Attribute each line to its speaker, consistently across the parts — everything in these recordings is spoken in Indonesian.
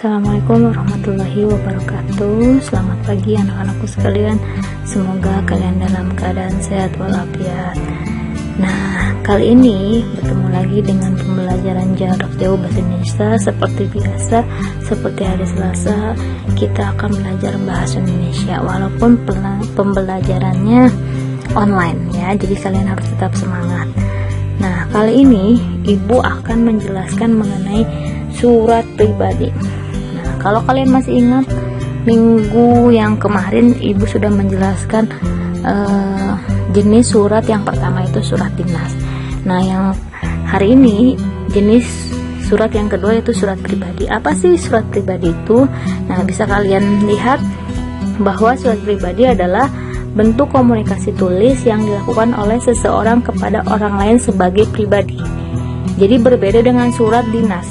Speaker 1: Assalamualaikum warahmatullahi wabarakatuh. Selamat pagi anak-anakku sekalian. Semoga kalian dalam keadaan sehat walafiat. Nah, kali ini bertemu lagi dengan pembelajaran jarak jauh bahasa Indonesia. Seperti biasa, seperti hari Selasa, kita akan belajar bahasa Indonesia walaupun pembelajarannya online ya. Jadi kalian harus tetap semangat. Nah, kali ini Ibu akan menjelaskan mengenai surat pribadi. Nah, kalau kalian masih ingat, minggu yang kemarin Ibu sudah menjelaskan jenis surat yang pertama itu surat dinas. Nah, yang hari ini jenis surat yang kedua itu surat pribadi. Apa sih surat pribadi itu? Nah, bisa kalian lihat bahwa surat pribadi adalah bentuk komunikasi tulis yang dilakukan oleh seseorang kepada orang lain sebagai pribadi. Jadi berbeda dengan surat dinas.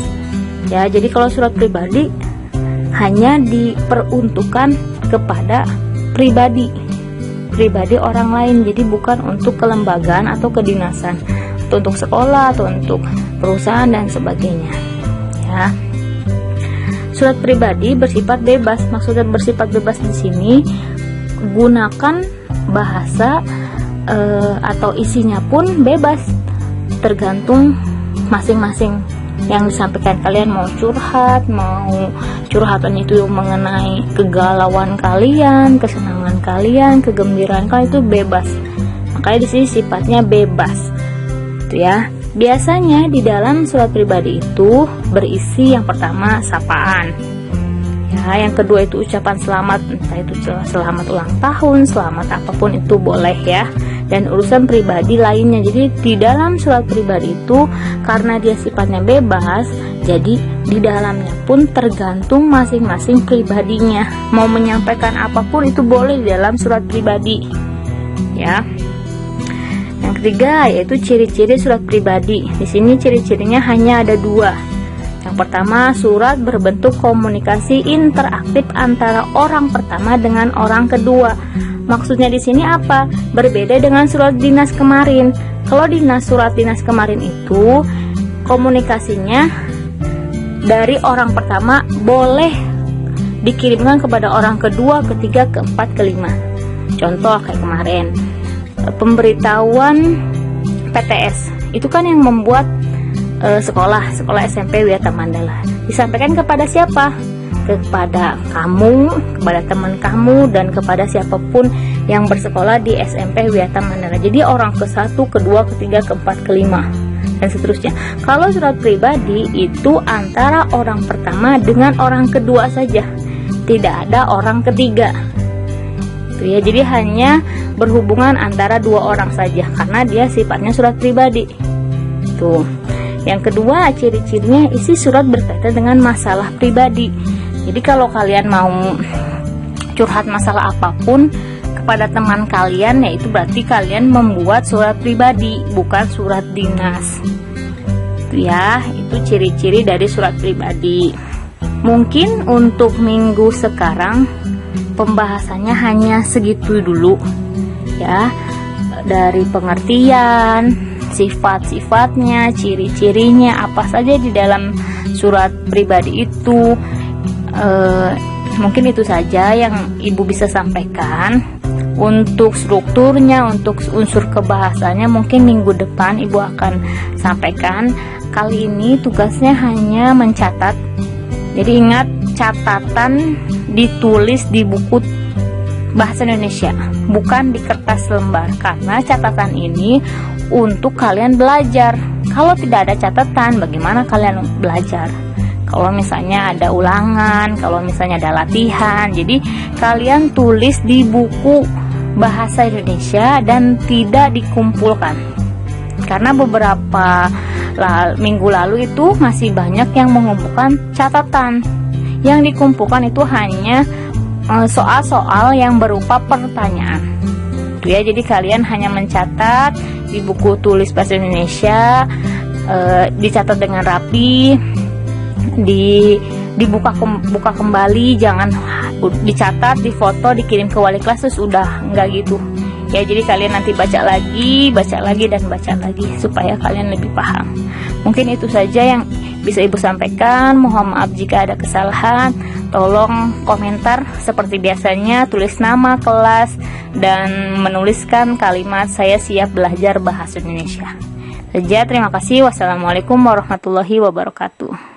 Speaker 1: Ya, jadi kalau surat pribadi hanya diperuntukkan kepada pribadi orang lain, jadi bukan untuk kelembagaan atau kedinasan, atau untuk sekolah atau untuk perusahaan dan sebagainya. Ya. Surat pribadi bersifat bebas. Maksudnya bersifat bebas di sini gunakan bahasa atau isinya pun bebas, tergantung masing-masing yang disampaikan. Kalian mau curhatan itu mengenai kegalauan kalian, kesenangan kalian, kegembiraan kalian, itu bebas. Makanya di sini sifatnya bebas. Itu ya. Biasanya di dalam surat pribadi itu berisi yang pertama sapaan. Ya, yang kedua itu ucapan selamat, entah itu selamat ulang tahun, selamat apapun itu boleh ya. Dan urusan pribadi lainnya. Jadi di dalam surat pribadi itu karena dia sifatnya bebas, jadi di dalamnya pun tergantung masing-masing pribadinya. Mau menyampaikan apapun itu boleh di dalam surat pribadi. Ya. Yang ketiga yaitu ciri-ciri surat pribadi. Di sini ciri-cirinya hanya ada dua. Yang pertama, surat berbentuk komunikasi interaktif antara orang pertama dengan orang kedua. Maksudnya di sini apa? Berbeda dengan surat dinas kemarin. Kalau surat dinas kemarin itu komunikasinya dari orang pertama boleh dikirimkan kepada orang kedua, ketiga, keempat, kelima. Contoh kayak kemarin, pemberitahuan PTS itu kan yang membuat sekolah SMP Wiyata Mandala. Disampaikan kepada siapa? Kepada kamu, kepada teman kamu, dan kepada siapapun yang bersekolah di SMP Wiyata Mandala. Jadi orang ke-1, kedua, ketiga, keempat, kelima, dan seterusnya. Kalau surat pribadi itu antara orang pertama dengan orang kedua saja, tidak ada orang ketiga. Itu ya, jadi hanya berhubungan antara dua orang saja karena dia sifatnya surat pribadi. Tuh. Yang kedua, ciri-cirinya isi surat berkaitan dengan masalah pribadi. Jadi kalau kalian mau curhat masalah apapun kepada teman kalian, ya itu berarti kalian membuat surat pribadi, bukan surat dinas. Itu ya, itu ciri-ciri dari surat pribadi. Mungkin untuk minggu sekarang pembahasannya hanya segitu dulu ya, dari pengertian, sifat-sifatnya, ciri-cirinya, apa saja di dalam surat pribadi itu. Mungkin itu saja yang Ibu bisa sampaikan. Untuk strukturnya, untuk unsur kebahasanya mungkin minggu depan Ibu akan sampaikan. Kali ini tugasnya hanya mencatat. Jadi ingat, catatan ditulis di buku bahasa Indonesia, bukan di kertas lembar, karena catatan ini untuk kalian belajar. Kalau tidak ada catatan, bagaimana kalian belajar? Kalau misalnya ada ulangan, kalau misalnya ada latihan, jadi kalian tulis di buku bahasa Indonesia dan tidak dikumpulkan. Karena beberapa minggu lalu itu masih banyak yang mengumpulkan catatan. Yang dikumpulkan itu hanya soal-soal yang berupa pertanyaan. Itu ya, jadi kalian hanya mencatat di buku tulis bahasa Indonesia, dicatat dengan rapi, dibuka kembali, jangan dicatat, difoto, dikirim ke wali kelas terus udah, enggak gitu ya. Jadi kalian nanti baca lagi dan baca lagi supaya kalian lebih paham. Mungkin itu saja yang bisa Ibu sampaikan. Mohon maaf jika ada kesalahan. Tolong komentar seperti biasanya, tulis nama kelas dan menuliskan kalimat "saya siap belajar bahasa Indonesia" saja. Terima kasih. Wassalamualaikum warahmatullahi wabarakatuh.